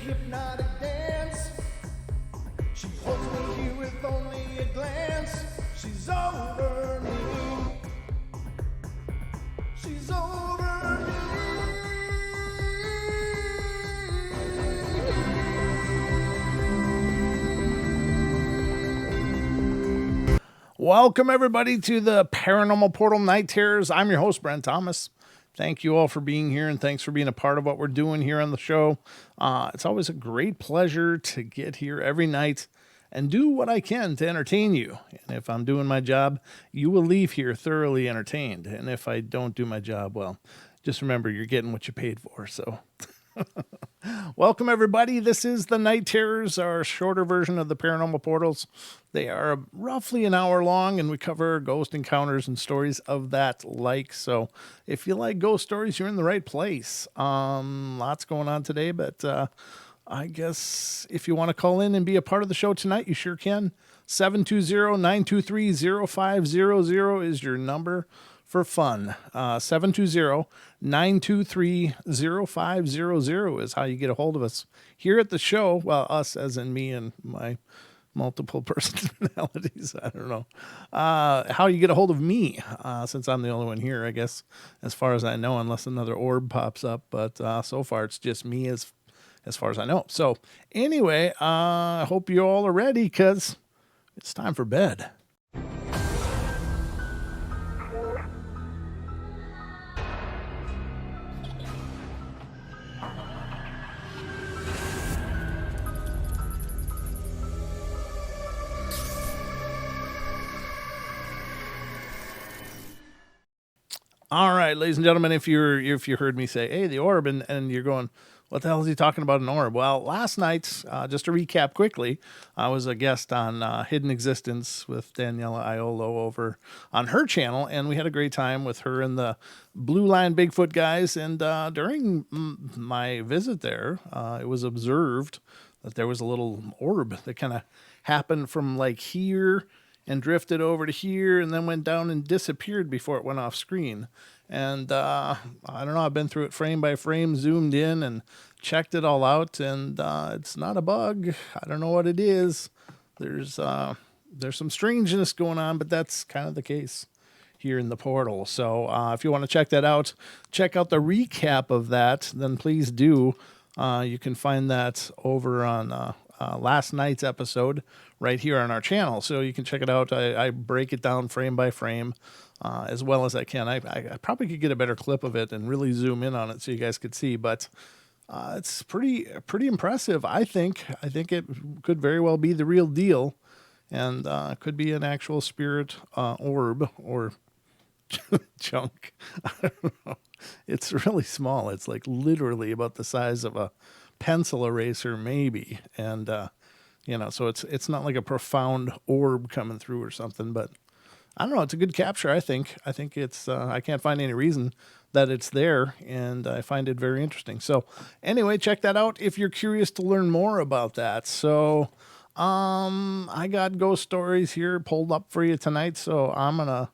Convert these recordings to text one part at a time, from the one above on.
hypnotic dance. She holds me here with only a glance. She's over me. She's over me. Welcome, everybody, to the Paranormal Portal Night Terrors. I'm your host, Brent Thomas. Thank you all for being here, and thanks for being a part of what we're doing here on the show. It's always a great pleasure to get here every night and do what I can to entertain you. And if I'm doing my job, you will leave here thoroughly entertained. And if I don't do my job, well, just remember you're getting what you paid for. So welcome, everybody. This is the Night Terrors, our shorter version of the Paranormal Portals. They are roughly an hour long, and we cover ghost encounters and stories of that like. So if you like ghost stories, you're in the right place. Lots going on today, but I guess if you want to call in and be a part of the show tonight, you sure can. 720-923-0500 is your number for fun. 720-923-0500 is how you get a hold of us here at the show. Well, us as in me and my multiple personalities. I don't know how you get a hold of me, since I'm the only one here, I guess, as far as I know, unless another orb pops up. But so far, it's just me as far as I know. So anyway, I hope you all are ready, because it's time for bed. All right, ladies and gentlemen, if you heard me say, hey, the orb, and you're going, what the hell is he talking about, an orb? Well, last night, just to recap quickly, I was a guest on Hidden Existence with Daniela Iolo over on her channel, and we had a great time with her and the Blue Line Bigfoot guys. And during my visit there, it was observed that there was a little orb that kind of happened from like here and drifted over to here and then went down and disappeared before it went off screen. And I don't know, I've been through it frame by frame, zoomed in and checked it all out, and it's not a bug. I don't know what it is. There's some strangeness going on, but that's kind of the case here in the portal. So if you want to check that out, check out the recap of that, then please do. You can find that over on last night's episode right here on our channel. So you can check it out. I break it down frame by frame as well as I can. I probably could get a better clip of it and really zoom in on it so you guys could see, but it's pretty impressive. I think it could very well be the real deal, and could be an actual spirit orb or junk. I don't know. It's really small. It's like literally about the size of a pencil eraser, maybe. And so it's not like a profound orb coming through or something, but I don't know. It's a good capture. I think it's, I can't find any reason that it's there, and I find it very interesting. So anyway, check that out if you're curious to learn more about that. So, I got ghost stories here pulled up for you tonight. So I'm going to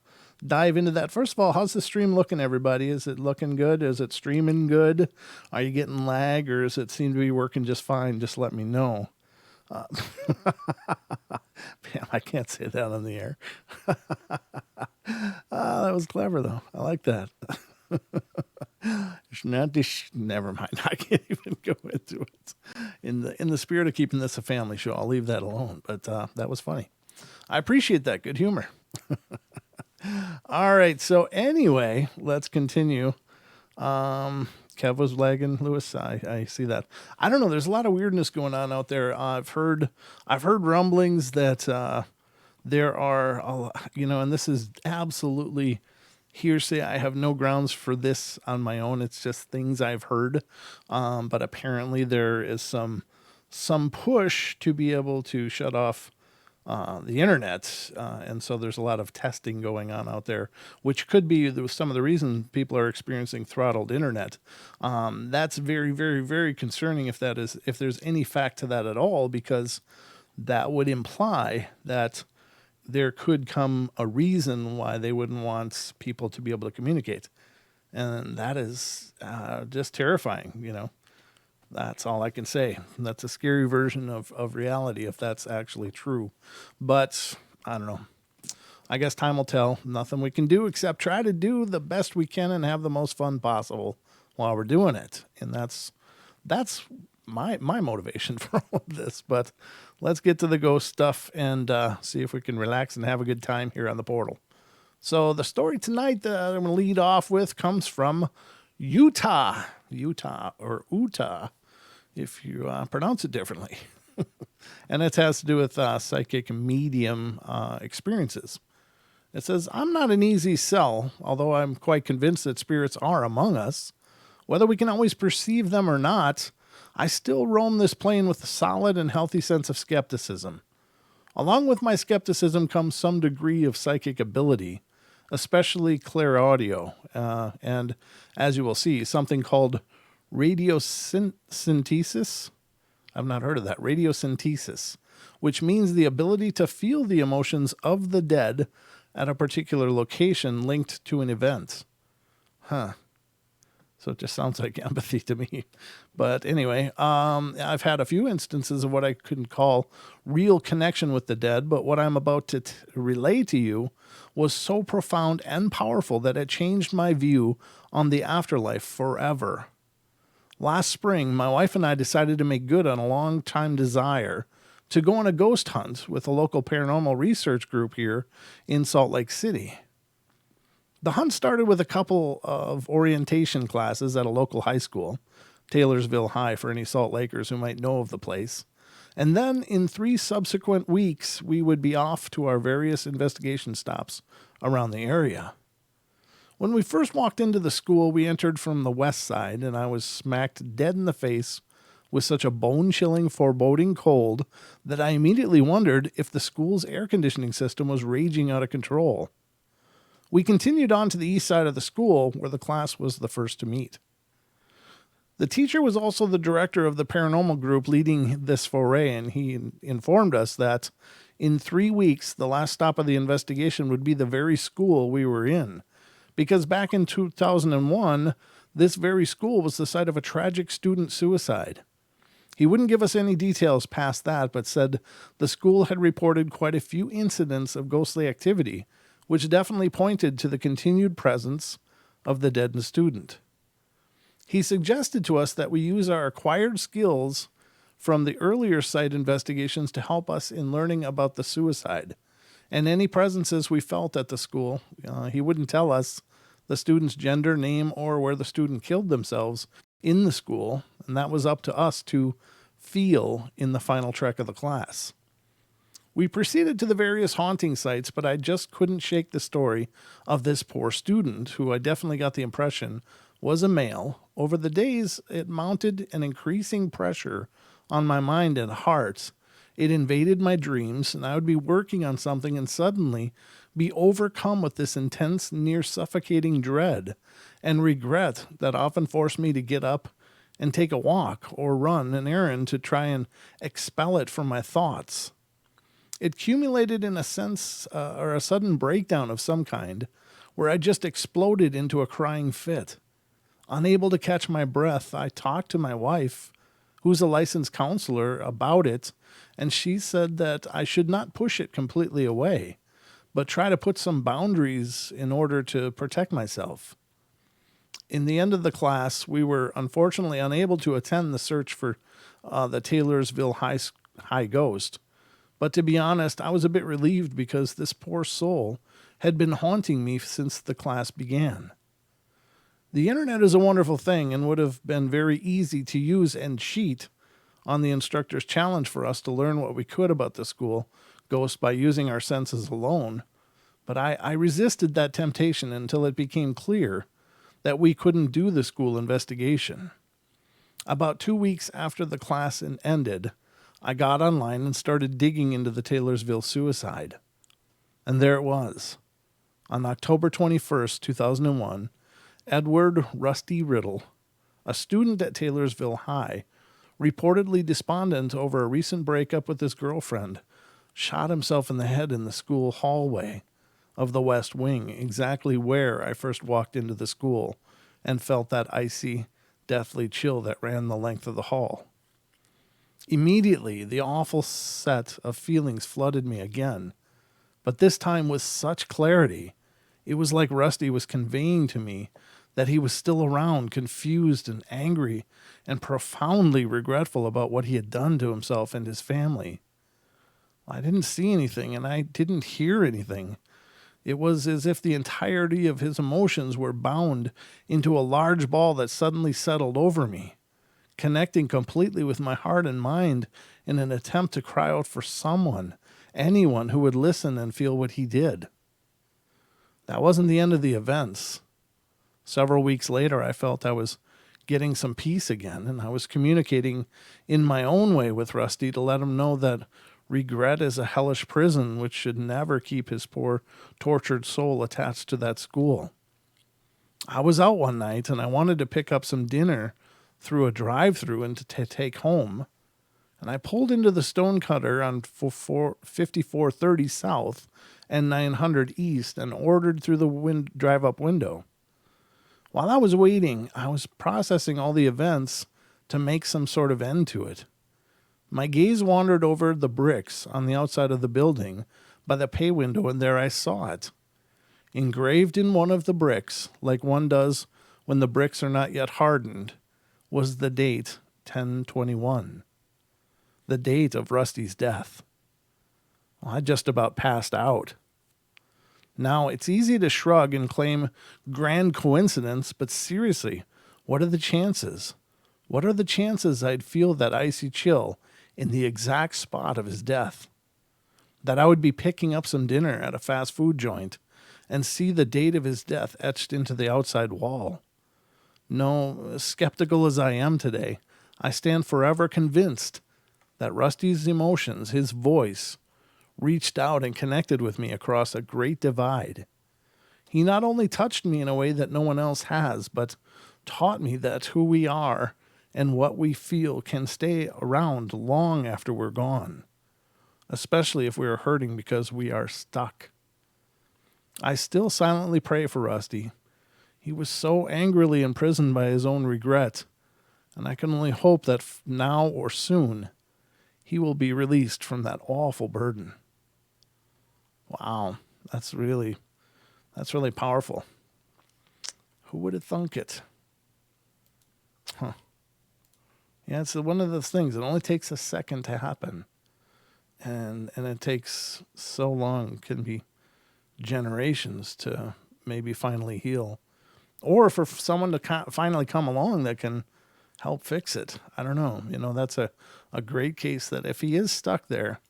dive into that. First of all, how's the stream looking, everybody? Is it looking good? Is it streaming good? Are you getting lag, or does it seem to be working just fine? Just let me know. Man, I can't say that on the air. That was clever, though. I like that. Never mind. I can't even go into it. In the spirit of keeping this a family show, I'll leave that alone. But that was funny. I appreciate that. Good humor. All right. So anyway, let's continue. Kev was lagging. Lewis, I see that. I don't know. There's a lot of weirdness going on out there. I've heard rumblings that there are, and this is absolutely hearsay. I have no grounds for this on my own. It's just things I've heard. But apparently there is some push to be able to shut off the internet, and so there's a lot of testing going on out there, which could be some of the reason people are experiencing throttled internet. That's very, very, very concerning if there's any fact to that at all, because that would imply that there could come a reason why they wouldn't want people to be able to communicate, and that is just terrifying. That's all I can say. That's a scary version of reality if that's actually true. But I don't know. I guess time will tell. Nothing we can do except try to do the best we can and have the most fun possible while we're doing it. And that's my motivation for all of this. But let's get to the ghost stuff and see if we can relax and have a good time here on the portal. So the story tonight that I'm going to lead off with comes from Utah, or Utah, if you pronounce it differently. And it has to do with psychic medium experiences. It says, I'm not an easy sell, although I'm quite convinced that spirits are among us. Whether we can always perceive them or not, I still roam this plane with a solid and healthy sense of skepticism. Along with my skepticism comes some degree of psychic ability, especially clairaudio, and as you will see, something called radiosynthesis. I've not heard of that. Radiosynthesis, which means the ability to feel the emotions of the dead at a particular location linked to an event. Huh. So it just sounds like empathy to me. But anyway, I've had a few instances of what I couldn't call real connection with the dead, but what I'm about to relay to you was so profound and powerful that it changed my view on the afterlife forever. Last spring, my wife and I decided to make good on a long-time desire to go on a ghost hunt with a local paranormal research group here in Salt Lake City. The hunt started with a couple of orientation classes at a local high school, Taylorsville High for any Salt Lakers who might know of the place. And then in 3 subsequent weeks, we would be off to our various investigation stops around the area. When we first walked into the school, we entered from the west side, and I was smacked dead in the face with such a bone-chilling, foreboding cold that I immediately wondered if the school's air conditioning system was raging out of control. We continued on to the east side of the school, where the class was the first to meet. The teacher was also the director of the paranormal group leading this foray, and he informed us that in 3 weeks, the last stop of the investigation would be the very school we were in. Because back in 2001, this very school was the site of a tragic student suicide. He wouldn't give us any details past that, but said the school had reported quite a few incidents of ghostly activity, which definitely pointed to the continued presence of the dead student. He suggested to us that we use our acquired skills from the earlier site investigations to help us in learning about the suicide and any presences we felt at the school. He wouldn't tell us the student's gender, name, or where the student killed themselves in the school, and that was up to us to feel in the final trek of the class. We proceeded to the various haunting sites, but I just couldn't shake the story of this poor student, who I definitely got the impression was a male. Over the days, it mounted an increasing pressure on my mind and heart. It invaded my dreams, and I would be working on something and suddenly be overcome with this intense, near suffocating dread and regret that often forced me to get up and take a walk or run an errand to try and expel it from my thoughts. It accumulated in a sense or a sudden breakdown of some kind where I just exploded into a crying fit. Unable to catch my breath, I talked to my wife, who's a licensed counselor, about it, and she said that I should not push it completely away, but try to put some boundaries in order to protect myself. In the end of the class, we were unfortunately unable to attend the search for the Taylorsville High ghost. But to be honest, I was a bit relieved because this poor soul had been haunting me since the class began. The internet is a wonderful thing and would have been very easy to use and cheat on the instructor's challenge for us to learn what we could about the school ghost by using our senses alone. But I resisted that temptation until it became clear that we couldn't do the school investigation. About 2 weeks after the class ended, I got online and started digging into the Taylorsville suicide. And there it was. On October 21st, 2001, Edward Rusty Riddle, a student at Taylorsville High, reportedly despondent over a recent breakup with his girlfriend, shot himself in the head in the school hallway of the West Wing, exactly where I first walked into the school and felt that icy, deathly chill that ran the length of the hall. Immediately, the awful set of feelings flooded me again, but this time with such clarity. It was like Rusty was conveying to me that he was still around, confused and angry and profoundly regretful about what he had done to himself and his family. I didn't see anything and I didn't hear anything. It was as if the entirety of his emotions were bound into a large ball that suddenly settled over me, connecting completely with my heart and mind in an attempt to cry out for someone, anyone who would listen and feel what he did. That wasn't the end of the events. Several weeks later, I felt I was getting some peace again, and I was communicating in my own way with Rusty to let him know that regret is a hellish prison which should never keep his poor, tortured soul attached to that school. I was out one night, and I wanted to pick up some dinner through a drive-thru and to take home, and I pulled into the Stonecutter on 5430 South and 900 East and ordered through the drive-up window. While I was waiting, I was processing all the events to make some sort of end to it. My gaze wandered over the bricks on the outside of the building by the pay window, and there I saw it. Engraved in one of the bricks, like one does when the bricks are not yet hardened, was the date 10/21, the date of Rusty's death. Well, I just about passed out. Now, it's easy to shrug and claim grand coincidence, but seriously, what are the chances? What are the chances I'd feel that icy chill in the exact spot of his death? That I would be picking up some dinner at a fast food joint and see the date of his death etched into the outside wall? No, skeptical as I am today, I stand forever convinced that Rusty's emotions, his voice, reached out and connected with me across a great divide. He not only touched me in a way that no one else has, but taught me that who we are and what we feel can stay around long after we're gone, especially if we are hurting because we are stuck. I still silently pray for Rusty. He was so angrily imprisoned by his own regret, and I can only hope that now or soon he will be released from that awful burden. Wow, that's really powerful. Who would have thunk it? Huh. Yeah, it's one of those things. It only takes a second to happen. And it takes so long, it can be generations to maybe finally heal. Or for someone to finally come along that can help fix it. I don't know. That's a great case that if he is stuck there,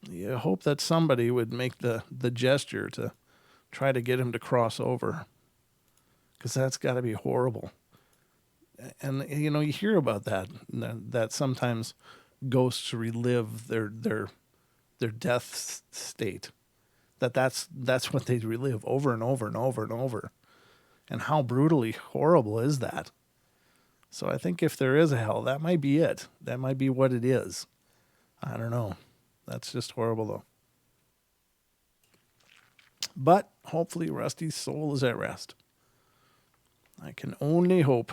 you hope that somebody would make the gesture to try to get him to cross over, because that's got to be horrible. And you hear about that sometimes ghosts relive their death state. That's what they relive over and over and over and over. And how brutally horrible is that? So I think if there is a hell, that might be it. That might be what it is. I don't know. That's just horrible, though. But hopefully Rusty's soul is at rest. I can only hope.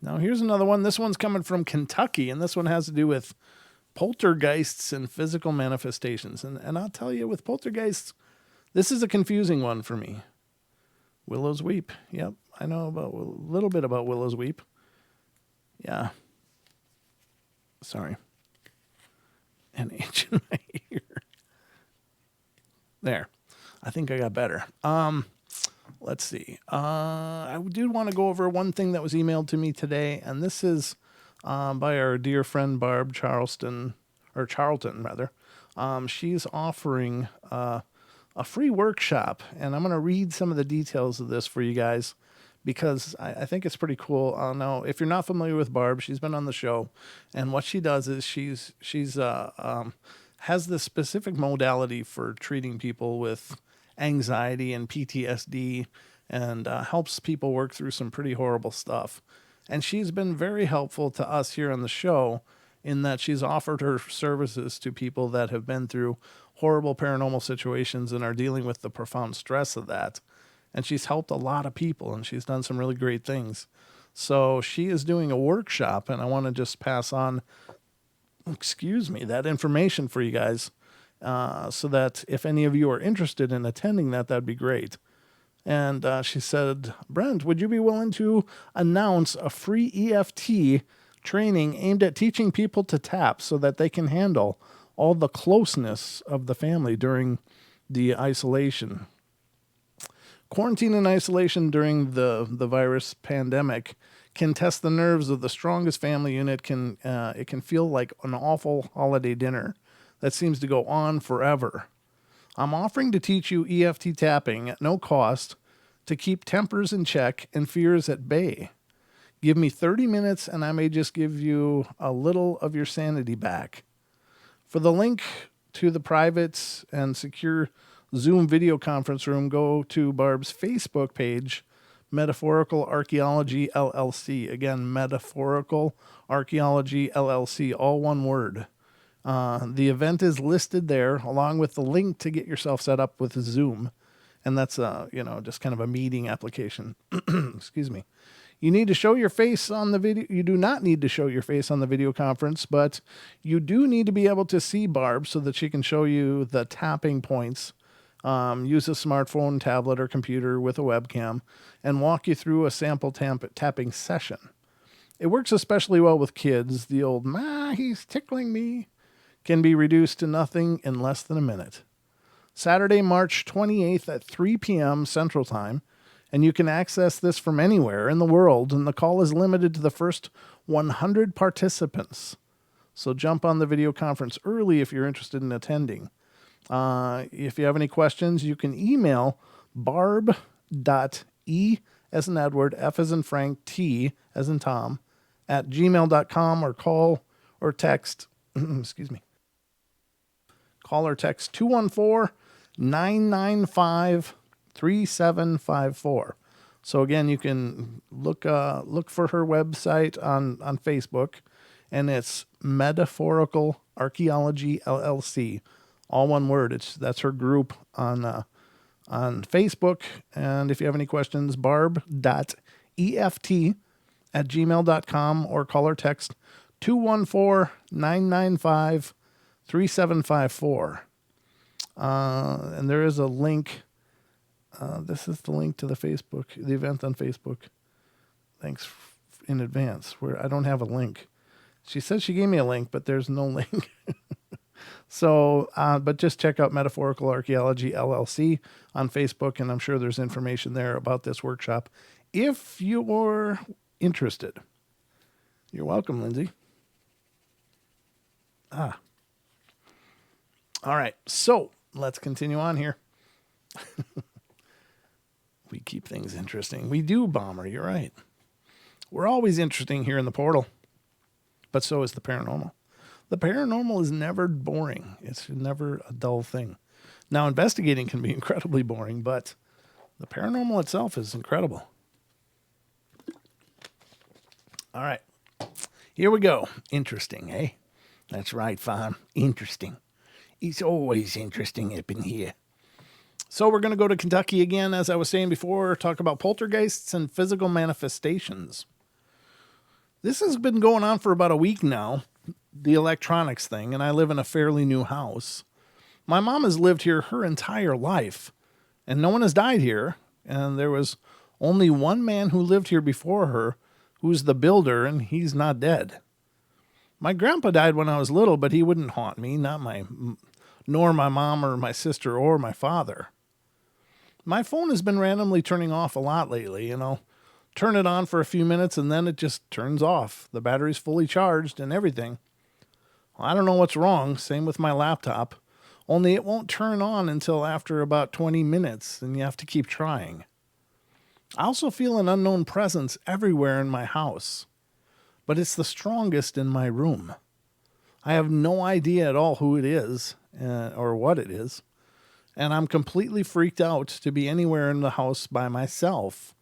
Now here's another one. This one's coming from Kentucky, and this one has to do with poltergeists and physical manifestations. And I'll tell you, with poltergeists, this is a confusing one for me. Willow's Weep. Yep, I know about a little bit about Willow's Weep. Yeah. Sorry. An itch in my ear. There. I think I got better. Let's see. I do want to go over one thing that was emailed to me today, and this is by our dear friend Barb Charlton. She's offering a free workshop, and I'm going to read some of the details of this for you guys because I think it's pretty cool. Now, if you're not familiar with Barb, she's been on the show, and what she does is she's has this specific modality for treating people with anxiety and PTSD, and helps people work through some pretty horrible stuff. And she's been very helpful to us here on the show in that she's offered her services to people that have been through horrible paranormal situations and are dealing with the profound stress of that. and she's helped a lot of people, and she's done some really great things. So she is doing a workshop, and I want to just pass on, that information for you guys, so that if any of you are interested in attending that, that'd be great. And she said, Brent, would you be willing to announce a free EFT training aimed at teaching people to tap so that they can handle all the closeness of the family during the isolation? Quarantine and isolation during the virus pandemic can test the nerves of the strongest family unit. It can feel like an awful holiday dinner that seems to go on forever. I'm offering to teach you EFT tapping at no cost to keep tempers in check and fears at bay. Give me 30 minutes and I may just give you a little of your sanity back. For the link to the private and secure Zoom video conference room, go to Barb's Facebook page, Metaphorical Archaeology LLC. Again, Metaphorical Archaeology LLC, all one word. The event is listed there along with the link to get yourself set up with Zoom. And that's, just kind of a meeting application. Excuse me. You need to show your face on the video. You do not need to show your face on the video conference, but you do need to be able to see Barb so that she can show you the tapping points. Use a smartphone, tablet, or computer with a webcam and walk you through a sample tapping session. It works especially well with kids. The old, he's tickling me, can be reduced to nothing in less than a minute. Saturday, March 28th at 3 p.m. Central Time, and you can access this from anywhere in the world, and the call is limited to the first 100 participants. So jump on the video conference early if you're interested in attending. If you have any questions, you can email barb.e as in Edward, F as in Frank, T as in Tom, at gmail.com, or call or text, call or text 214-995-3754. So again, you can look for her website on Facebook, and it's Metaphorical Archaeology LLC. All one word. That's her group on Facebook. And if you have any questions, barb.eft@gmail.com, or call or text 214-995-3754. And there is a link. This is the link to the event on Facebook. Thanks in advance. Where I don't have a link. She said she gave me a link, but there's no link. So, but just check out Metaphorical Archaeology LLC on Facebook, and I'm sure there's information there about this workshop if you're interested. You're welcome, Lindsay. All right, so let's continue on here. We keep things interesting. We do, Bomber, you're right. We're always interesting here in the portal, but so is the paranormal. The paranormal is never boring. It's never a dull thing. Now, investigating can be incredibly boring, but the paranormal itself is incredible. All right. Here we go. Interesting, eh? That's right, Fawn. Interesting. It's always interesting up in here. So we're going to go to Kentucky again, as I was saying before, talk about poltergeists and physical manifestations. This has been going on for about a week now, the electronics thing, and I live in a fairly new house. My mom has lived here her entire life, and no one has died here, and there was only one man who lived here before her, who's the builder, and he's not dead. My grandpa died when I was little, but he wouldn't haunt me, nor my mom or my sister or my father. My phone has been randomly turning off a lot lately, turn it on for a few minutes and then it just turns off. The battery's fully charged and everything. Well, I don't know what's wrong. Same with my laptop. Only it won't turn on until after about 20 minutes, and you have to keep trying. I also feel an unknown presence everywhere in my house, but it's the strongest in my room. I have no idea at all who it is or what it is, and I'm completely freaked out to be anywhere in the house by myself,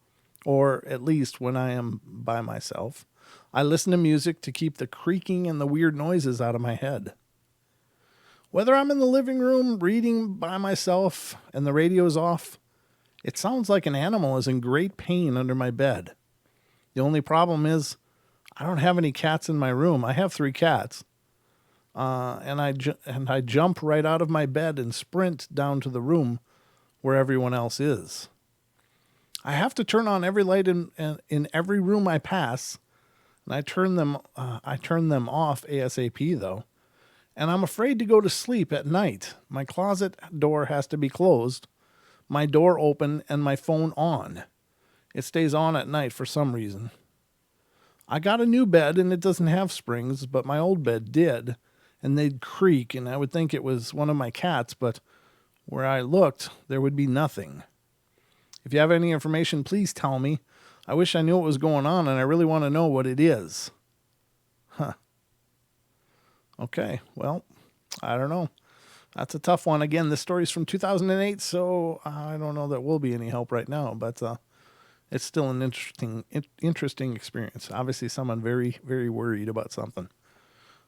or at least when I am by myself. I listen to music to keep the creaking and the weird noises out of my head. Whether I'm in the living room reading by myself and the radio's off, It sounds like an animal is in great pain under my bed. The only problem is I don't have any cats in my room. I have 3 cats. And I jump right out of my bed and sprint down to the room where everyone else is. I have to turn on every light in every room I pass, and I turn them off ASAP though. And I'm afraid to go to sleep at night. My closet door has to be closed, my door open, and my phone on. It stays on at night for some reason. I got a new bed and it doesn't have springs, but my old bed did, and they'd creak, and I would think it was one of my cats, but where I looked, there would be nothing. If you have any information, please tell me. I wish I knew what was going on, and I really want to know what it is. Huh. Okay, well, I don't know. That's a tough one. Again, this story's from 2008, so I don't know that will be any help right now, but it's still an interesting experience. Obviously, someone very, very worried about something.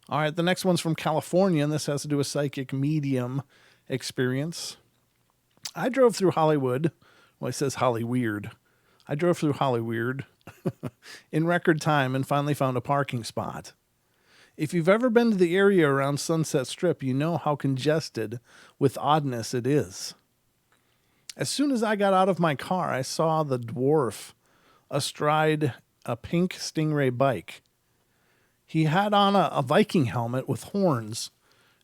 All right, the next one's from California, and this has to do with psychic medium experience. I drove through Hollywood. Well, it says Hollyweird. I drove through Hollyweird in record time and finally found a parking spot. If you've ever been to the area around Sunset Strip, you know how congested with oddness it is. As soon as I got out of my car, I saw the dwarf astride a pink Stingray bike. He had on a Viking helmet with horns,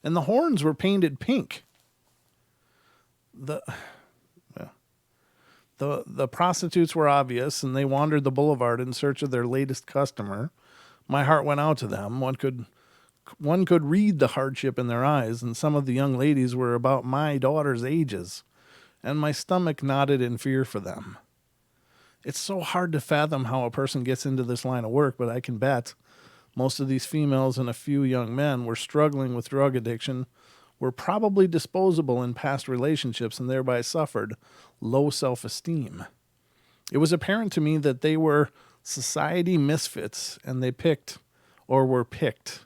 and the horns were painted pink. The prostitutes were obvious, and they wandered the boulevard in search of their latest customer. My heart went out to them. One could read the hardship in their eyes, and some of the young ladies were about my daughter's ages, and my stomach knotted in fear for them. It's so hard to fathom how a person gets into this line of work, but I can bet most of these females and a few young men were struggling with drug addiction, were probably disposable in past relationships, and thereby suffered low self-esteem. It was apparent to me that they were society misfits, and they were picked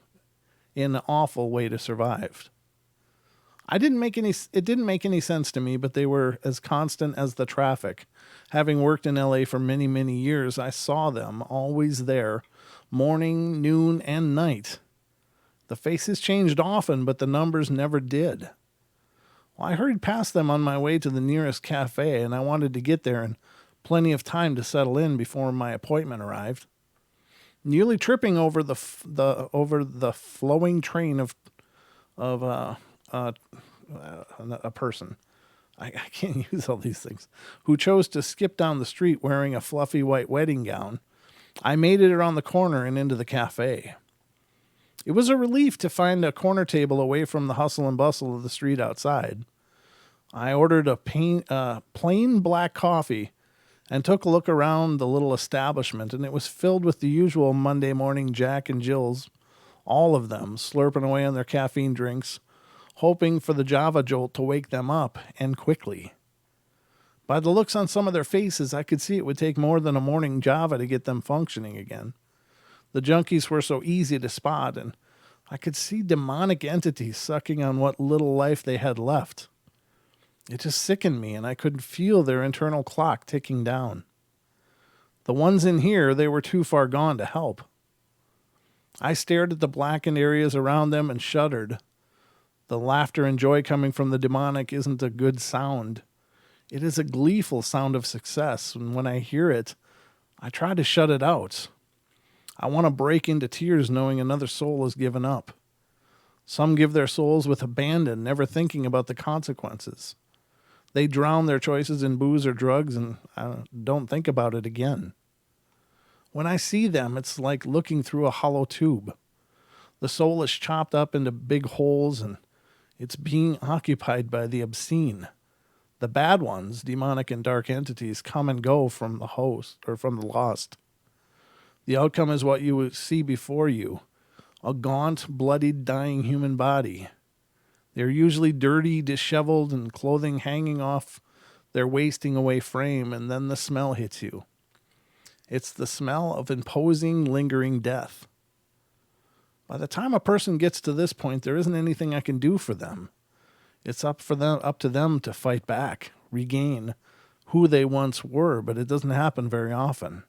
in an awful way to survive. It didn't make any sense to me, but they were as constant as the traffic. Having worked in LA for many, many years, I saw them always there, morning, noon, and night. The faces changed often, but the numbers never did. Well, I hurried past them on my way to the nearest cafe, and I wanted to get there in plenty of time to settle in before my appointment arrived. Nearly tripping over the flowing train of a person. I can't use all these things. Who chose to skip down the street wearing a fluffy white wedding gown. I made it around the corner and into the cafe. It was a relief to find a corner table away from the hustle and bustle of the street outside. I ordered a plain black coffee and took a look around the little establishment, and it was filled with the usual Monday morning Jack and Jills, all of them slurping away on their caffeine drinks, hoping for the Java jolt to wake them up, and quickly. By the looks on some of their faces, I could see it would take more than a morning Java to get them functioning again. The junkies were so easy to spot, and I could see demonic entities sucking on what little life they had left. It just sickened me, and I could feel their internal clock ticking down. The ones in here, they were too far gone to help. I stared at the blackened areas around them and shuddered. The laughter and joy coming from the demonic isn't a good sound. It is a gleeful sound of success, and when I hear it, I try to shut it out. I want to break into tears knowing another soul is given up. Some give their souls with abandon, never thinking about the consequences. They drown their choices in booze or drugs and don't think about it again. When I see them, it's like looking through a hollow tube. The soul is chopped up into big holes, and it's being occupied by the obscene. The bad ones, demonic and dark entities, come and go from the host or from the lost. The outcome is what you would see before you, a gaunt, bloodied, dying human body. They're usually dirty, disheveled, and clothing hanging off their wasting away frame, and then the smell hits you. It's the smell of imposing, lingering death. By the time a person gets to this point, there isn't anything I can do for them. It's up to them to fight back, regain who they once were, but it doesn't happen very often.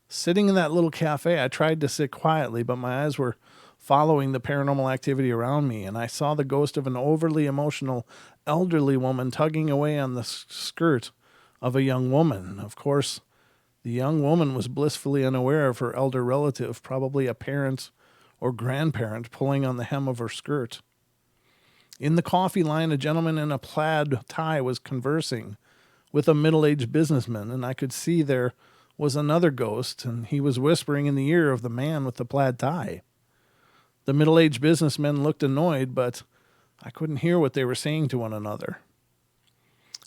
Sitting in that little cafe, I tried to sit quietly, but my eyes were following the paranormal activity around me, and I saw the ghost of an overly emotional elderly woman tugging away on the skirt of a young woman. Of course, the young woman was blissfully unaware of her elder relative, probably a parent or grandparent, pulling on the hem of her skirt. In the coffee line, a gentleman in a plaid tie was conversing with a middle-aged businessman, and I could see there was another ghost, and he was whispering in the ear of the man with the plaid tie. The middle-aged businessman looked annoyed, but I couldn't hear what they were saying to one another.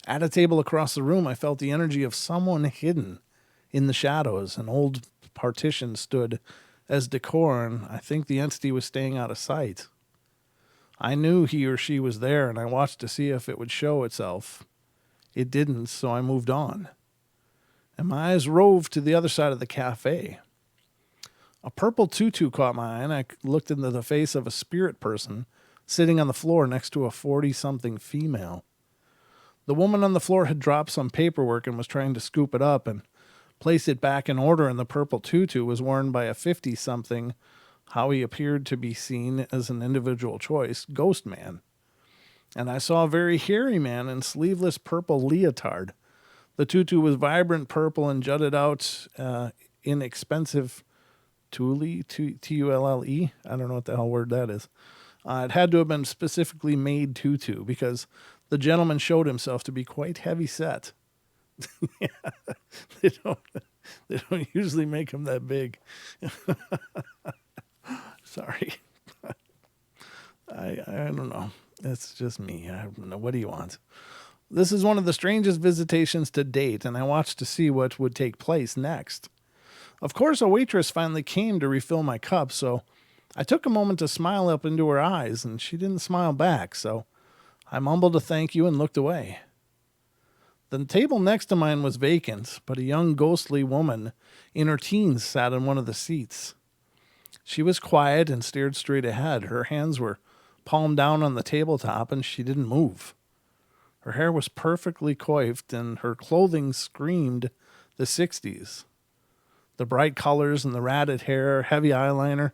At a table across the room, I felt the energy of someone hidden in the shadows. An old partition stood as decor, and I think the entity was staying out of sight. I knew he or she was there, and I watched to see if it would show itself. It didn't, so I moved on. And my eyes roved to the other side of the cafe. A purple tutu caught my eye, and I looked into the face of a spirit person sitting on the floor next to a 40-something female. The woman on the floor had dropped some paperwork and was trying to scoop it up and place it back in order, and the purple tutu was worn by a 50-something, how he appeared to be seen as an individual choice, ghost man. And I saw a very hairy man in sleeveless purple leotard. The tutu was vibrant purple and jutted out inexpensive tulle, Tulle. I don't know what the hell word that is. It had to have been specifically made tutu because the gentleman showed himself to be quite heavy set. Yeah, they don't usually make them that big. Sorry. I don't know. It's just me. I don't know. What do you want? This is one of the strangest visitations to date, and I watched to see what would take place next. Of course, a waitress finally came to refill my cup, so I took a moment to smile up into her eyes, and she didn't smile back, so I mumbled a thank you and looked away. The table next to mine was vacant, but a young ghostly woman in her teens sat on one of the seats. She was quiet and stared straight ahead. Her hands were palmed down on the tabletop, and she didn't move. Her hair was perfectly coiffed, and her clothing screamed the 60s. The bright colors and the ratted hair, heavy eyeliner.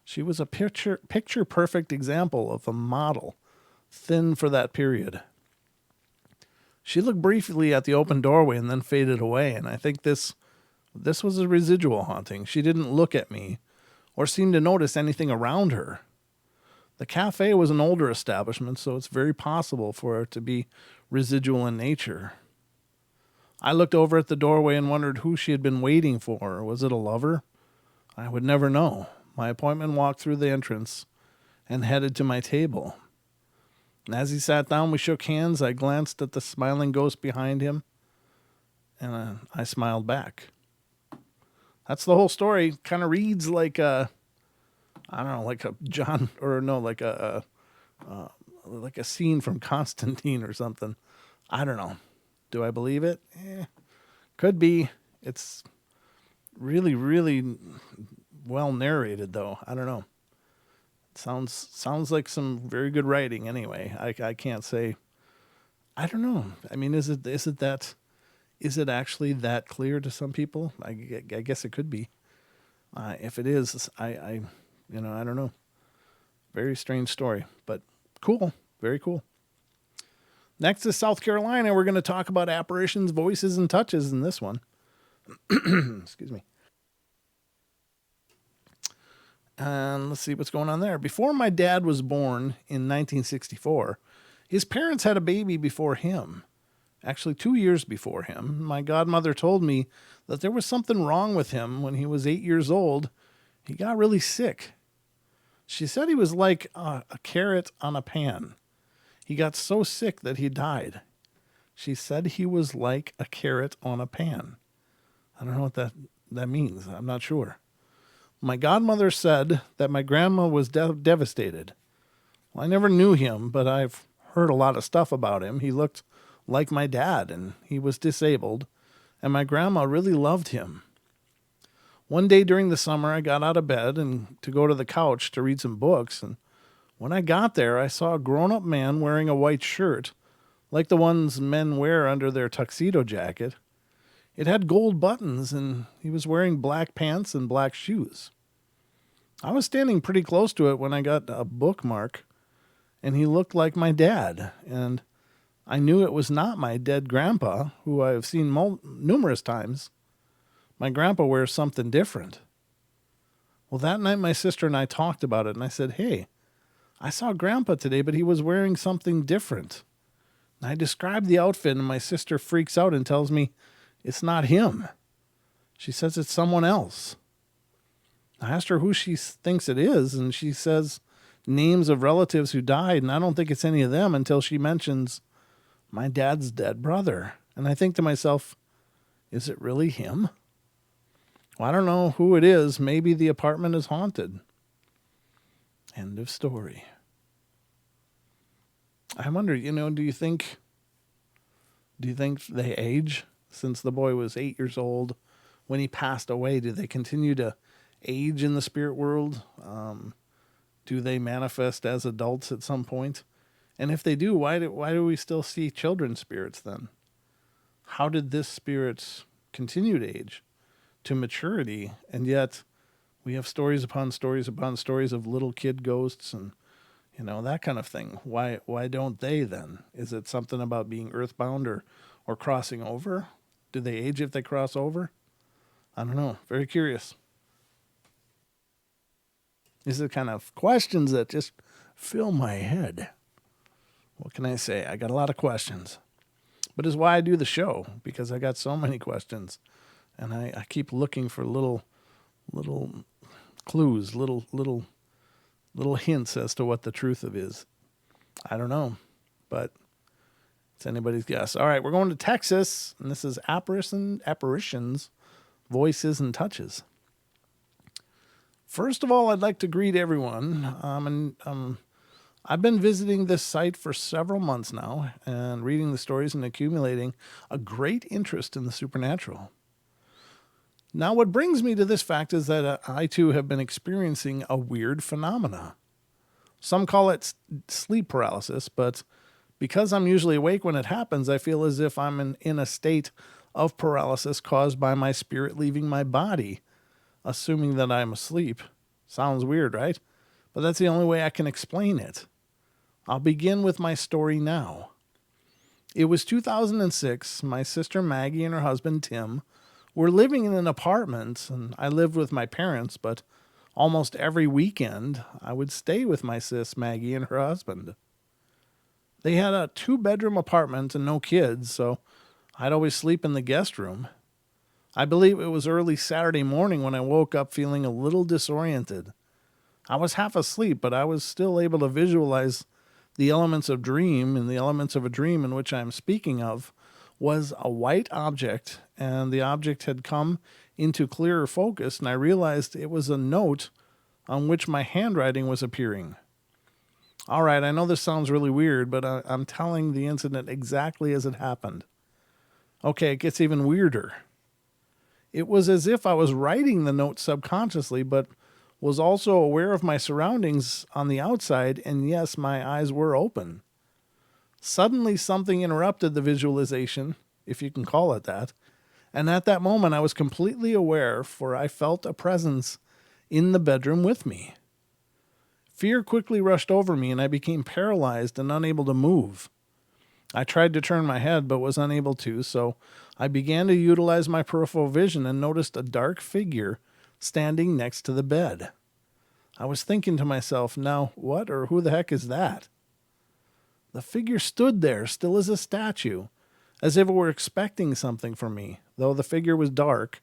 She was a picture-perfect example of a model, thin for that period. She looked briefly at the open doorway and then faded away, and I think this was a residual haunting. She didn't look at me or seem to notice anything around her. The cafe was an older establishment, so it's very possible for it to be residual in nature. I looked over at the doorway and wondered who she had been waiting for. Was it a lover? I would never know. My appointment walked through the entrance and headed to my table. And as he sat down, we shook hands. I glanced at the smiling ghost behind him, and I smiled back. That's the whole story. Kind of reads like a, I don't know, like a John, or no, like a scene from Constantine or something. I don't know. Do I believe it? Could be. It's really, really well narrated, though. I don't know. It sounds like some very good writing. Anyway, I can't say. I don't know. I mean, is it actually that clear to some people? I guess it could be. If it is, I don't know. Very strange story, but cool. Very cool. Next is South Carolina. We're going to talk about apparitions, voices, and touches in this one. Excuse me. And let's see what's going on there. Before my dad was born in 1964, his parents had a baby before him. Actually, 2 years before him. My godmother told me that there was something wrong with him when he was 8 years old. He got really sick. She said he was like a carrot on a pan. He got so sick that he died. She said he was like a carrot on a pan. I don't know what that means. I'm not sure. My godmother said that my grandma was devastated. Well, I never knew him, but I've heard a lot of stuff about him. He looked like my dad, and he was disabled, and my grandma really loved him. One day during the summer, I got out of bed and to go to the couch to read some books, and when I got there, I saw a grown-up man wearing a white shirt like the ones men wear under their tuxedo jacket. It had gold buttons, and he was wearing black pants and black shoes. I was standing pretty close to it when I got a bookmark, and he looked like my dad, and I knew it was not my dead grandpa, who I have seen numerous times. My grandpa wears something different. Well, that night my sister and I talked about it, and I said, hey, I saw grandpa today, but he was wearing something different. And I described the outfit, and my sister freaks out and tells me it's not him. She says it's someone else. I asked her who she thinks it is, and she says names of relatives who died, and I don't think it's any of them until she mentions my dad's dead brother. And I think to myself, is it really him? Well, I don't know who it is. Maybe the apartment is haunted. End of story. I wonder, do you think they age? Since the boy was 8 years old when he passed away, do they continue to age in the spirit world? Do they manifest as adults at some point? And if they do, why do we still see children's spirits then? How did this spirit continue to age to maturity, and yet we have stories upon stories upon stories of little kid ghosts and that kind of thing? Why don't they then? Is it something about being earthbound or crossing over? Do they age if they cross over? I don't know. Very curious. These are the kind of questions that just fill my head. What can I say? I got a lot of questions. But it's why I do the show, because I got so many questions. And I keep looking for little clues, little hints as to what the truth of is. I don't know, but it's anybody's guess. All right, we're going to Texas, and this is apparitions, voices, and touches. First of all, I'd like to greet everyone. I've been visiting this site for several months now and reading the stories and accumulating a great interest in the supernatural. Now, what brings me to this fact is that I too have been experiencing a weird phenomena. Some call it sleep paralysis, but because I'm usually awake when it happens, I feel as if I'm in a state of paralysis caused by my spirit leaving my body, assuming that I'm asleep. Sounds weird, right? But that's the only way I can explain it. I'll begin with my story now. It was 2006. My sister Maggie and her husband Tim were living in an apartment, and I lived with my parents, but almost every weekend I would stay with my sis Maggie and her husband. They had a 2-bedroom apartment and no kids, so I'd always sleep in the guest room. I believe it was early Saturday morning when I woke up feeling a little disoriented. I was half asleep, but I was still able to visualize the elements of dream, and the elements of a dream in which I'm speaking of was a white object, and the object had come into clearer focus, and I realized it was a note on which my handwriting was appearing. All right, I know this sounds really weird, but I'm telling the incident exactly as it happened. Okay, it gets even weirder. It was as if I was writing the note subconsciously, but was also aware of my surroundings on the outside, and yes, my eyes were open. Suddenly, something interrupted the visualization, if you can call it that, and at that moment I was completely aware, for I felt a presence in the bedroom with me. Fear quickly rushed over me, and I became paralyzed and unable to move. I tried to turn my head, but was unable to, so I began to utilize my peripheral vision and noticed a dark figure standing next to the bed. I was thinking to myself, now what or who the heck is that? The figure stood there, still as a statue, as if it were expecting something from me. Though the figure was dark,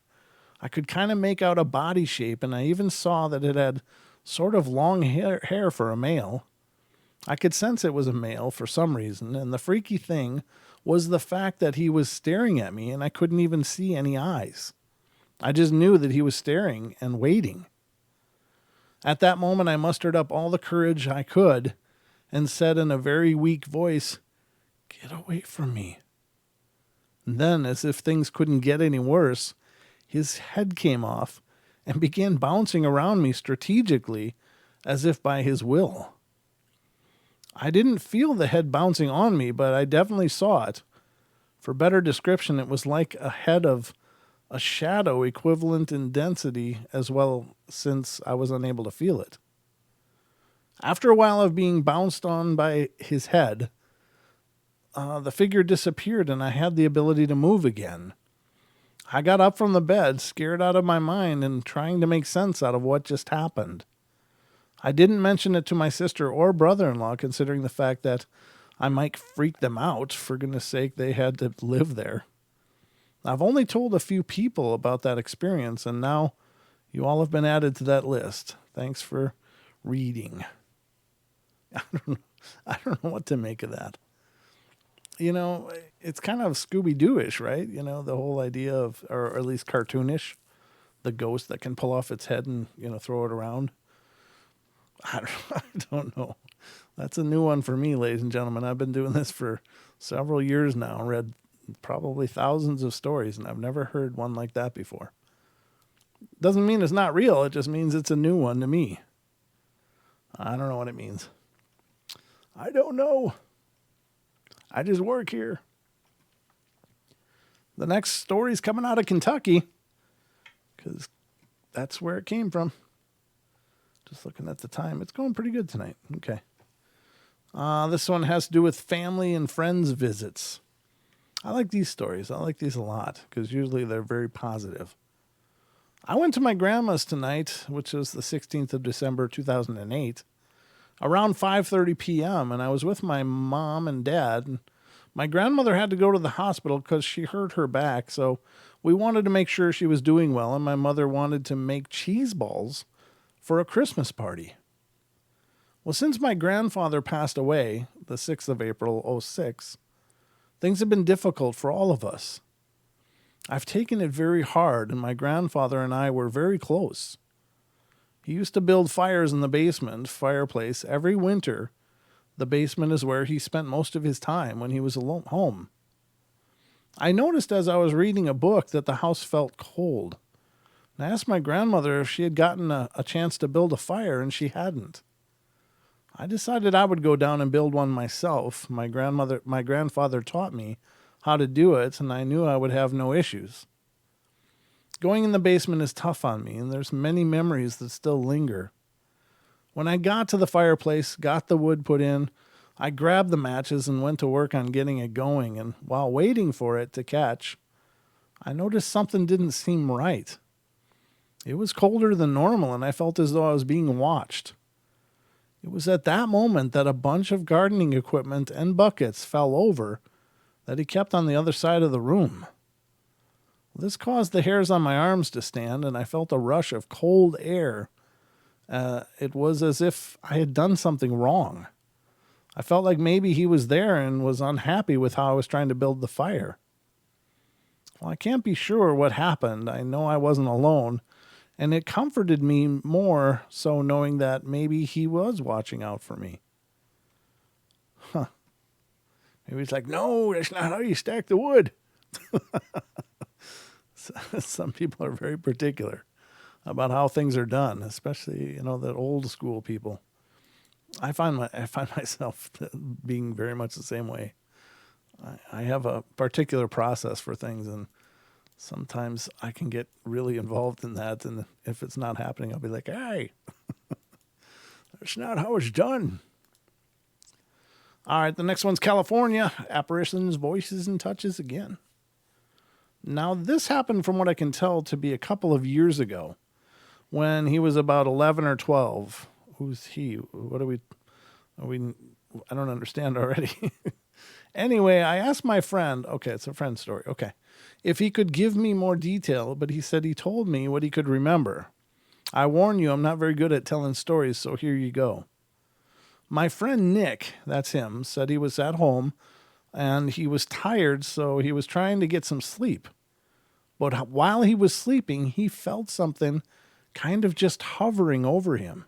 I could kind of make out a body shape, and I even saw that it had sort of long hair for a male. I could sense it was a male for some reason, and the freaky thing was the fact that he was staring at me, and I couldn't even see any eyes. I just knew that he was staring and waiting. At that moment, I mustered up all the courage I could and said in a very weak voice, "Get away from me." And then, as if things couldn't get any worse, his head came off and began bouncing around me strategically as if by his will. I didn't feel the head bouncing on me, but I definitely saw it. For better description, it was like a head of a shadow equivalent in density as well, since I was unable to feel it. After a while of being bounced on by his head, the figure disappeared and I had the ability to move again. I got up from the bed, scared out of my mind and trying to make sense out of what just happened. I didn't mention it to my sister or brother-in-law, considering the fact that I might freak them out. For goodness sake, they had to live there. I've only told a few people about that experience, and now you all have been added to that list. Thanks for reading. I don't know what to make of that. You know, it's kind of Scooby-Doo-ish, right? You know, the whole idea of, or at least cartoonish, the ghost that can pull off its head and, throw it around. I don't know. That's a new one for me, ladies and gentlemen. I've been doing this for several years now, read probably thousands of stories, and I've never heard one like that before. Doesn't mean it's not real. It just means it's a new one to me. I don't know what it means. I don't know. I just work here. The next story's coming out of Kentucky, because that's where it came from. Just looking at the time. It's going pretty good tonight. Okay. This one has to do with family and friends visits. I like these stories. I like these a lot because usually they're very positive. I went to my grandma's tonight, which is the 16th of December, 2008, around 5:30 p.m., and I was with my mom and dad. And my grandmother had to go to the hospital because she hurt her back, so we wanted to make sure she was doing well, and my mother wanted to make cheese balls for a Christmas party. Well, since my grandfather passed away, the 6th of April, '06, things have been difficult for all of us. I've taken it very hard, and my grandfather and I were very close. He used to build fires in the fireplace, every winter. The basement is where he spent most of his time when he was alone home. I noticed as I was reading a book that the house felt cold. And I asked my grandmother if she had gotten a chance to build a fire, and she hadn't. I decided I would go down and build one myself. My grandfather taught me how to do it, and I knew I would have no issues. Going in the basement is tough on me, and there's many memories that still linger. When I got to the fireplace, got the wood put in, I grabbed the matches and went to work on getting it going, and while waiting for it to catch, I noticed something didn't seem right. It was colder than normal, and I felt as though I was being watched. It was at that moment that a bunch of gardening equipment and buckets fell over that he kept on the other side of the room. This caused the hairs on my arms to stand, and I felt a rush of cold air. It was as if I had done something wrong. I felt like maybe he was there and was unhappy with how I was trying to build the fire. Well, I can't be sure what happened. I know I wasn't alone, and it comforted me more so knowing that maybe he was watching out for me. Maybe he's like, no, that's not how you stack the wood. Some people are very particular about how things are done, especially, the old school people. I find myself being very much the same way. I have a particular process for things, and sometimes I can get really involved in that, and if it's not happening, I'll be like, hey, that's not how it's done. All right, the next one's California. Apparitions, voices, and touches again. Now, this happened, from what I can tell, to be a couple of years ago when he was about 11 or 12. Who's he? What are we? I don't understand already. Anyway, I asked my friend, okay, it's a friend story, okay, if he could give me more detail, but he said he told me what he could remember. I warn you, I'm not very good at telling stories, so here you go. My friend Nick, that's him, said he was at home and he was tired, so he was trying to get some sleep. But while he was sleeping, he felt something kind of just hovering over him.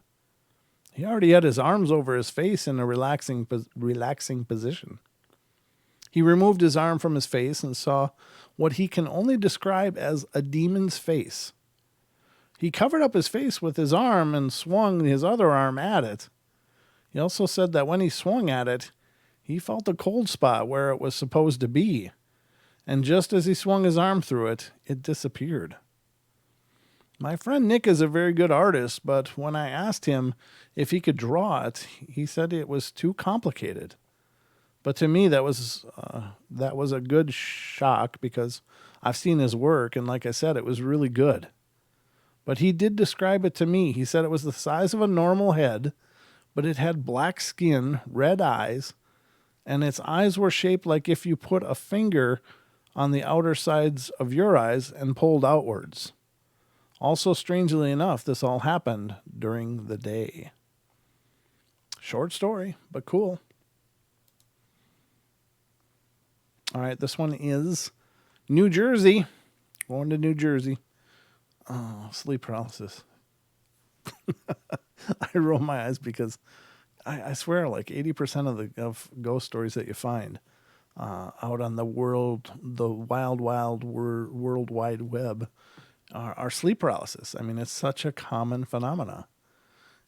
He already had his arms over his face in a relaxing position. He removed his arm from his face and saw what he can only describe as a demon's face. He covered up his face with his arm and swung his other arm at it. He also said that when he swung at it, he felt a cold spot where it was supposed to be. And just as he swung his arm through it, it disappeared. My friend Nick is a very good artist, but when I asked him if he could draw it, he said it was too complicated. But to me, that was a good shock because I've seen his work, and like I said, it was really good. But he did describe it to me. He said it was the size of a normal head, but it had black skin, red eyes, and its eyes were shaped like if you put a finger on the outer sides of your eyes and pulled outwards. Also, strangely enough, this all happened during the day. Short story, but cool. All right, this one is New Jersey. Going to New Jersey. Oh, sleep paralysis. I roll my eyes because I swear, like 80% of ghost stories that you find out on the world wide web are sleep paralysis. I mean, it's such a common phenomena.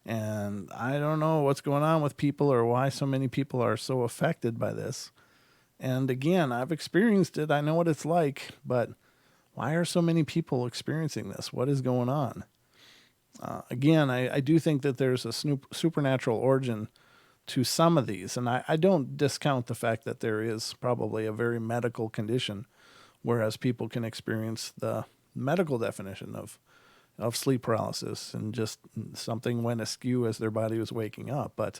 And I don't know what's going on with people or why so many people are so affected by this. And again, I've experienced it. I know what it's like, but why are so many people experiencing this? What is going on? Again, I do think that there's a supernatural origin to some of these. And I don't discount the fact that there is probably a very medical condition, whereas people can experience the medical definition of sleep paralysis and just something went askew as their body was waking up. But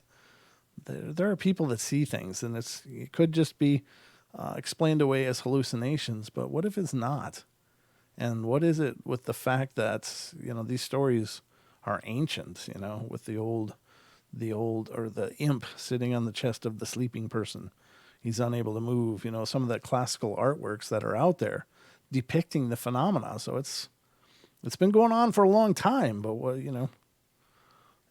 there are people that see things, and it could just be explained away as hallucinations. But what if it's not? And what is it with the fact that these stories are ancient? With the old or the imp sitting on the chest of the sleeping person, he's unable to move. Some of the classical artworks that are out there depicting the phenomena. So it's been going on for a long time, but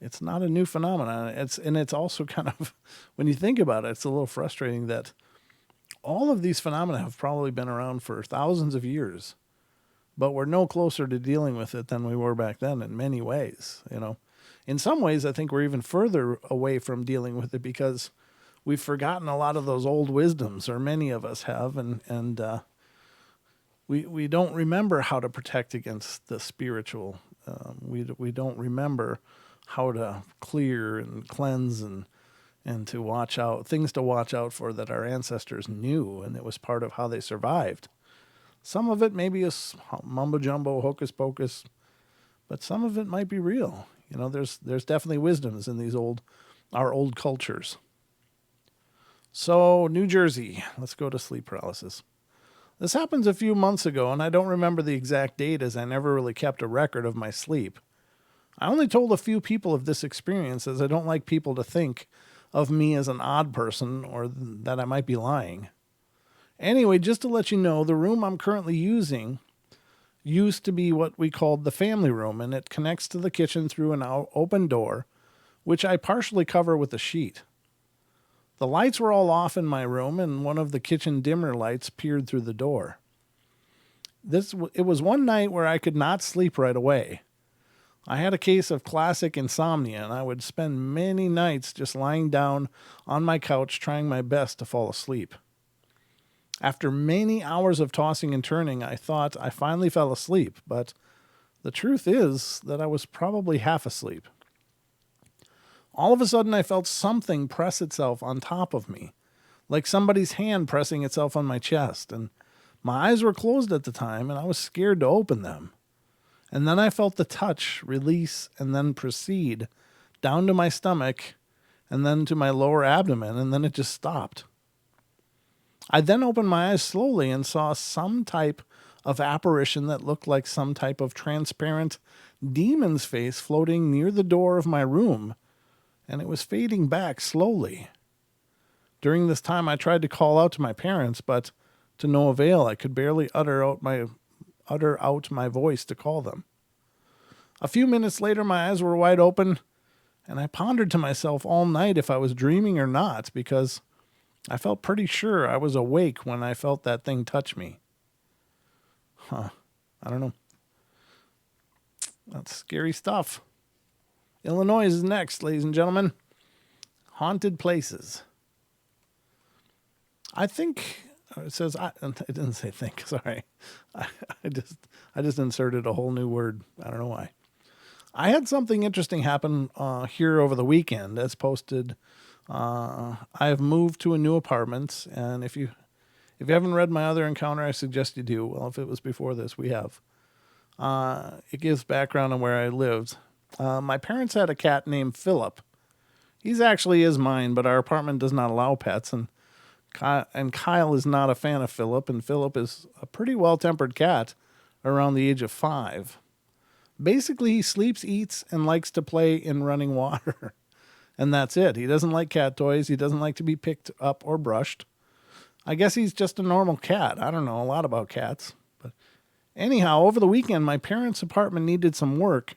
it's not a new phenomenon. It's also kind of, when you think about it, it's a little frustrating that all of these phenomena have probably been around for thousands of years, but we're no closer to dealing with it than we were back then in many ways. In some ways, I think we're even further away from dealing with it because we've forgotten a lot of those old wisdoms, or many of us have, and we don't remember how to protect against the spiritual. We don't remember how to clear and cleanse and to watch out, things to watch out for that our ancestors knew, and it was part of how they survived. Some of it maybe is mumbo jumbo, hocus pocus, but some of it might be real. There's definitely wisdoms in our old cultures. So, New Jersey, let's go to sleep paralysis. This happens a few months ago, and I don't remember the exact date as I never really kept a record of my sleep. I only told a few people of this experience as I don't like people to think of me as an odd person or that I might be lying. Anyway, just to let you know, the room I'm currently using used to be what we called the family room, and it connects to the kitchen through an open door, which I partially cover with a sheet. The lights were all off in my room, and one of the kitchen dimmer lights peered through the door. It was one night where I could not sleep right away. I had a case of classic insomnia, and I would spend many nights just lying down on my couch trying my best to fall asleep. After many hours of tossing and turning, I thought I finally fell asleep, but the truth is that I was probably half asleep. All of a sudden, I felt something press itself on top of me, like somebody's hand pressing itself on my chest, and my eyes were closed at the time, and I was scared to open them. And then I felt the touch release and then proceed down to my stomach and then to my lower abdomen, and then it just stopped. I then opened my eyes slowly and saw some type of apparition that looked like some type of transparent demon's face floating near the door of my room, and it was fading back slowly. During this time, I tried to call out to my parents, but to no avail. I could barely utter out my voice to call them. A few minutes later, my eyes were wide open, and I pondered to myself all night if I was dreaming or not, because I felt pretty sure I was awake when I felt that thing touch me. I don't know. That's scary stuff. Illinois is next, ladies and gentlemen. Haunted places. I think it says it didn't say think. Sorry, I, I just inserted a whole new word. I don't know why. I had something interesting happen here over the weekend. As posted, I have moved to a new apartment, and if you haven't read my other encounter, I suggest you do. Well, if it was before this, we have. It gives background on where I lived. My parents had a cat named Philip. He's actually is mine, but our apartment does not allow pets, and Kyle is not a fan of Philip, and Philip is a pretty well-tempered cat around the age of 5. Basically, he sleeps, eats, and likes to play in running water. And that's it. He doesn't like cat toys. He doesn't like to be picked up or brushed. I guess he's just a normal cat. I don't know a lot about cats. But anyhow, over the weekend, my parents' apartment needed some work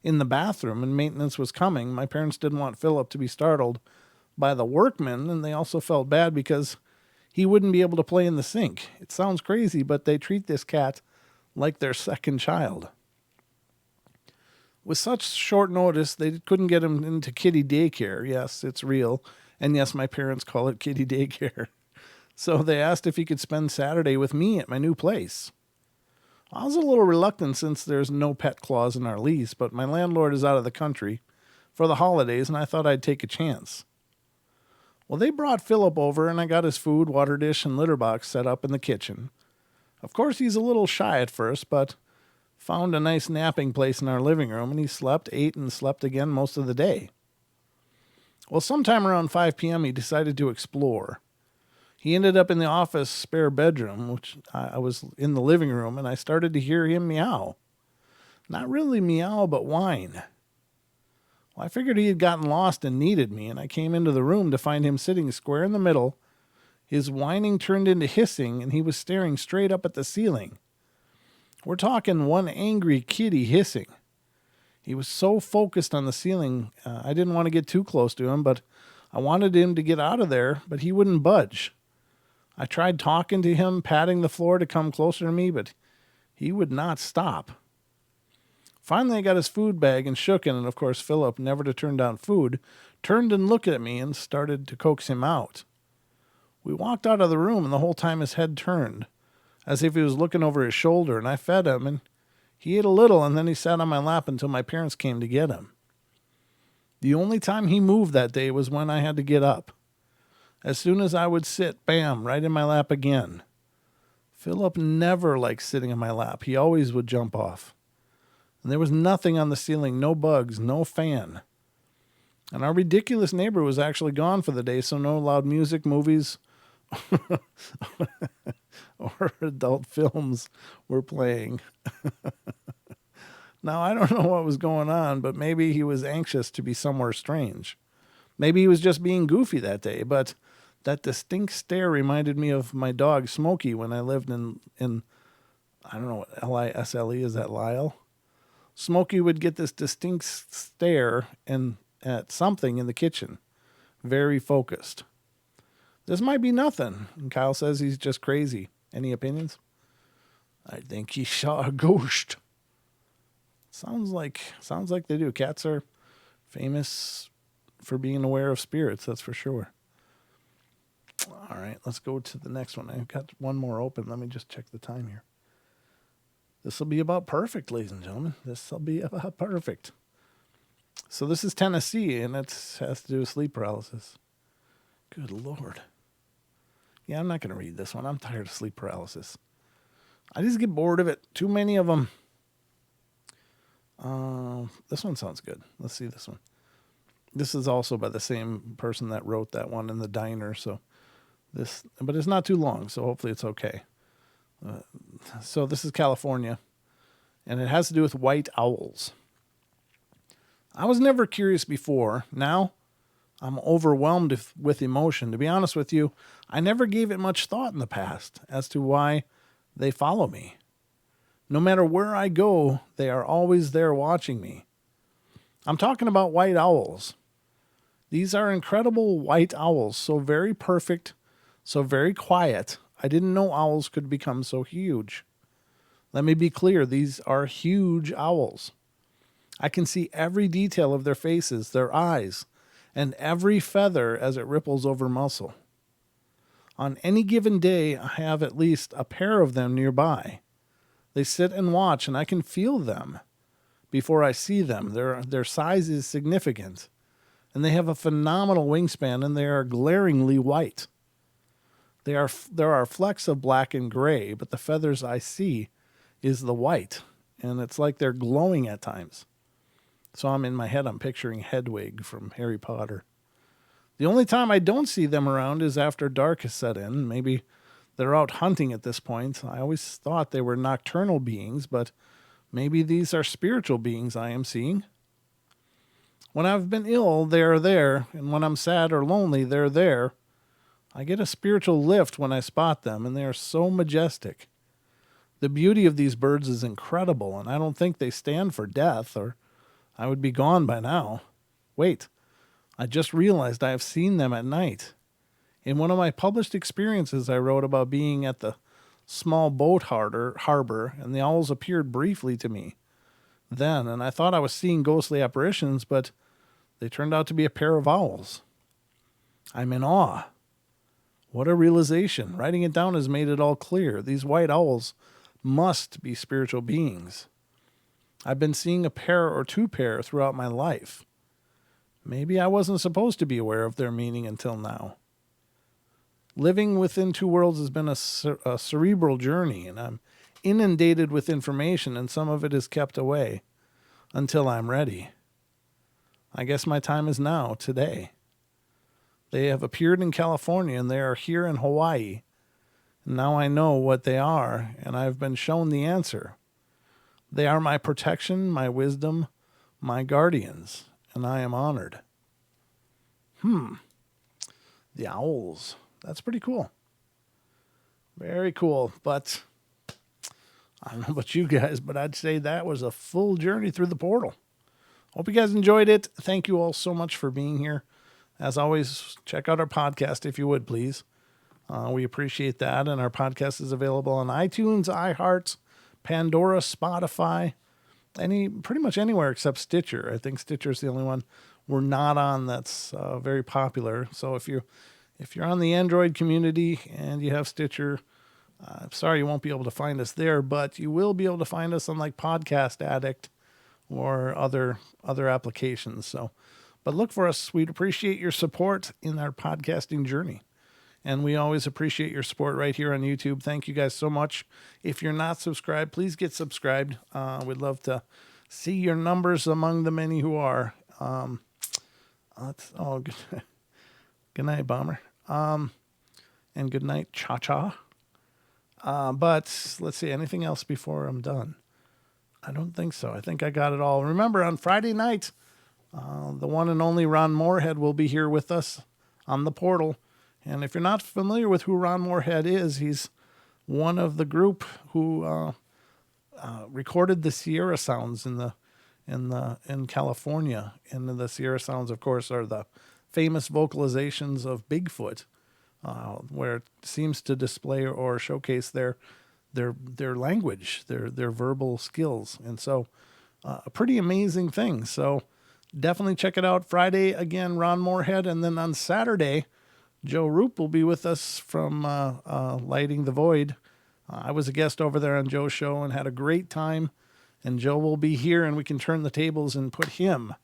in the bathroom, and maintenance was coming. My parents didn't want Philip to be startled by the workmen, and they also felt bad because he wouldn't be able to play in the sink. It sounds crazy, but they treat this cat like their second child. With such short notice, they couldn't get him into kitty daycare. Yes, it's real. And yes, my parents call it kitty daycare. So they asked if he could spend Saturday with me at my new place. I was a little reluctant since there's no pet clause in our lease, but my landlord is out of the country for the holidays, and I thought I'd take a chance. Well, they brought Philip over, and I got his food, water dish, and litter box set up in the kitchen. Of course, he's a little shy at first, but found a nice napping place in our living room, and he slept, ate, and slept again most of the day. Well, sometime around 5 p.m., he decided to explore. He ended up in the office spare bedroom, which I was in the living room, and I started to hear him meow. Not really meow, but whine. Well, I figured he had gotten lost and needed me, and I came into the room to find him sitting square in the middle. His whining turned into hissing, and he was staring straight up at the ceiling. We're talking one angry kitty hissing. He was so focused on the ceiling, I didn't want to get too close to him, but I wanted him to get out of there, but he wouldn't budge. I tried talking to him, patting the floor to come closer to me, but he would not stop. Finally, I got his food bag and shook it, and of course, Philip, never to turn down food, turned and looked at me and started to coax him out. We walked out of the room, and the whole time his head turned, as if he was looking over his shoulder, and I fed him, and he ate a little, and then he sat on my lap until my parents came to get him. The only time he moved that day was when I had to get up. As soon as I would sit, bam, right in my lap again. Philip never liked sitting in my lap. He always would jump off. And there was nothing on the ceiling, no bugs, no fan. And our ridiculous neighbor was actually gone for the day, so no loud music, movies, or adult films were playing. Now, I don't know what was going on, but maybe he was anxious to be somewhere strange. Maybe he was just being goofy that day, but that distinct stare reminded me of my dog Smokey when I lived in I don't know what Lisle is, that Lyle? Smokey would get this distinct stare at something in the kitchen, very focused. This might be nothing, and Kyle says he's just crazy. Any opinions? I think he saw a ghost. Sounds like they do. Cats are famous for being aware of spirits, that's for sure. All right, let's go to the next one. I've got one more open. Let me just check the time here. This will be about perfect, ladies and gentlemen. This will be about perfect. So this is Tennessee, and it has to do with sleep paralysis. Good Lord. Yeah, I'm not going to read this one. I'm tired of sleep paralysis. I just get bored of it. Too many of them. This one sounds good. Let's see this one. This is also by the same person that wrote that one in the diner. But it's not too long, so hopefully it's okay. So this is California, and it has to do with white owls. I was never curious before. Now, I'm overwhelmed with emotion. To be honest with you, I never gave it much thought in the past as to why they follow me. No matter where I go, they are always there watching me. I'm talking about white owls. These are incredible white owls, so very perfect, so very quiet. I didn't know owls could become so huge. Let me be clear, these are huge owls. I can see every detail of their faces, their eyes, and every feather as it ripples over muscle. On any given day, I have at least a pair of them nearby. They sit and watch, and I can feel them before I see them. Their size is significant, and they have a phenomenal wingspan, and they are glaringly white. There are flecks of black and gray, but the feathers I see is the white, and it's like they're glowing at times. So in my head, I'm picturing Hedwig from Harry Potter. The only time I don't see them around is after dark has set in. Maybe they're out hunting at this point. I always thought they were nocturnal beings, but maybe these are spiritual beings I am seeing. When I've been ill, they are there, and when I'm sad or lonely, they're there. I get a spiritual lift when I spot them, and they are so majestic. The beauty of these birds is incredible, and I don't think they stand for death, or I would be gone by now. Wait, I just realized I have seen them at night. In one of my published experiences, I wrote about being at the small boat harbor, and the owls appeared briefly to me then, and I thought I was seeing ghostly apparitions, but they turned out to be a pair of owls. I'm in awe. What a realization. Writing it down has made it all clear. These white owls must be spiritual beings. I've been seeing a pair or two pair throughout my life. Maybe I wasn't supposed to be aware of their meaning until now. Living within two worlds has been a cerebral journey, and I'm inundated with information, and some of it is kept away until I'm ready. I guess my time is now, today. They have appeared in California, and they are here in Hawaii. Now I know what they are, and I've been shown the answer. They are my protection, my wisdom, my guardians, and I am honored. The owls. That's pretty cool. Very cool. But I don't know about you guys, but I'd say that was a full journey through the portal. Hope you guys enjoyed it. Thank you all so much for being here. As always, check out our podcast if you would, please. We appreciate that. And our podcast is available on iTunes, iHeart, Pandora, Spotify, pretty much anywhere except Stitcher. I think Stitcher is the only one we're not on that's very popular. So if you're on the Android community and you have Stitcher, sorry you won't be able to find us there, but you will be able to find us on like Podcast Addict or other applications. So, but look for us. We'd appreciate your support in our podcasting journey. And we always appreciate your support right here on YouTube. Thank you guys so much. If you're not subscribed, please get subscribed. We'd love to see your numbers among the many who are. Good night, Bomber. And good night, Cha-Cha. But let's see, anything else before I'm done? I don't think so. I think I got it all. Remember, on Friday night, the one and only Ron Moorhead will be here with us on the portal. And if you're not familiar with who Ron Moorhead is, he's one of the group who recorded the Sierra Sounds in California. And the Sierra Sounds, of course, are the famous vocalizations of Bigfoot, where it seems to display or showcase their language, their verbal skills. And so a pretty amazing thing. So definitely check it out. Friday, again, Ron Moorhead. And then on Saturday, Joe Roop will be with us from Lighting the Void. I was a guest over there on Joe's show and had a great time. And Joe will be here, and we can turn the tables and put him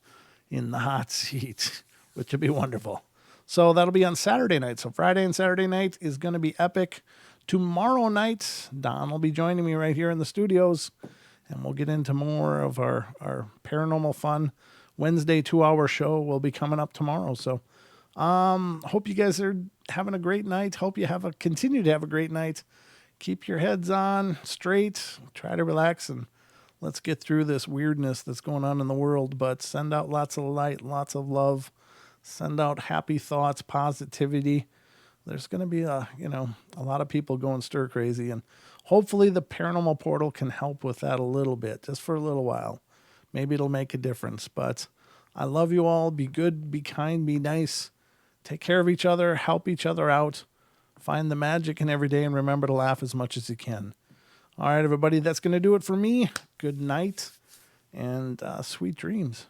in the hot seat, which would be wonderful. So that'll be on Saturday night. So Friday and Saturday night is going to be epic. Tomorrow night, Don will be joining me right here in the studios, and we'll get into more of our paranormal fun. Wednesday 2-hour show will be coming up tomorrow. So hope you guys are having a great night. Hope you continue to have a great night. Keep your heads on straight. Try to relax, and let's get through this weirdness that's going on in the world. But send out lots of light, lots of love. Send out happy thoughts, positivity. There's going to be a lot of people going stir crazy, and hopefully the Paranormal Portal can help with that a little bit, just for a little while. Maybe it'll make a difference. But I love you all. Be good, be kind, be nice. Take care of each other, help each other out. Find the magic in every day, and remember to laugh as much as you can. All right, everybody, that's going to do it for me. Good night and sweet dreams.